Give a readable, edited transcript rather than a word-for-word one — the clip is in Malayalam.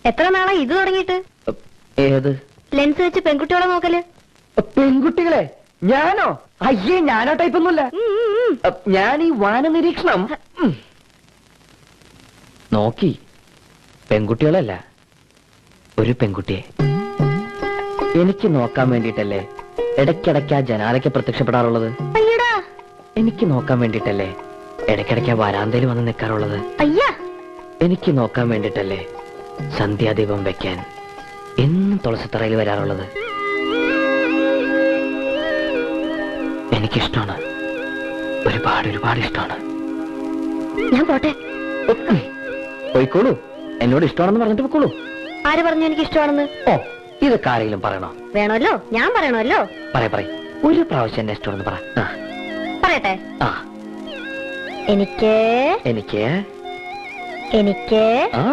എത്ര നാളെ ഇത് തുടങ്ങിയിട്ട്? ഏത് ലെൻസ് വെച്ച് പെൺകുട്ടികളെ നോക്കല്? പെൺകുട്ടികളെ? ഞാനോ? അയ്യേ, ഞാനോ ടൈപ്പൊന്നുമില്ല. ഞാൻ ഈ വാന നിരീക്ഷണം നോക്കി. പെൺകുട്ടികളല്ല, ഒരു പെൺകുട്ടിയെ. എനിക്ക് നോക്കാൻ വേണ്ടിട്ടല്ലേ ഇടയ്ക്കിടയ്ക്ക് ആ ജനാലയ്ക്ക് പ്രത്യക്ഷപ്പെടാറുള്ളത്? അയ്യടാ. എനിക്ക് നോക്കാൻ വേണ്ടിട്ടല്ലേ ഇടയ്ക്കിടയ്ക്ക് വരാന്തയിൽ വന്ന് നിൽക്കാറുള്ളത്? അയ്യാ. എനിക്ക് നോക്കാൻ വേണ്ടിട്ടല്ലേ സന്ധ്യാദീപം വെക്കാൻ എന്നും തുളസിത്തറയിൽ വരാറുള്ളത്? എനിക്കിഷ്ടമാണ്, ഒരുപാട് ഒരുപാട് ഇഷ്ടമാണ്. ഞാൻ പോട്ടെ. പോയിക്കോളൂ, എന്നോട് ഇഷ്ടമാണെന്ന് പറഞ്ഞിട്ട് പോയിക്കോളൂ. ആര് പറഞ്ഞു എനിക്ക് ഇഷ്ടമാണെന്ന്? ഓ, ഇതൊക്കെ ആരെങ്കിലും പറയണോ? വേണമല്ലോ, ഞാൻ പറയണമല്ലോ. പറയ ഒരു പ്രാവശ്യം എന്നെ ഇഷ്ടമാണെന്ന് പറ. പറയട്ടെ. ആ, എനിക്ക് എനിക്ക് എനിക്ക് ആ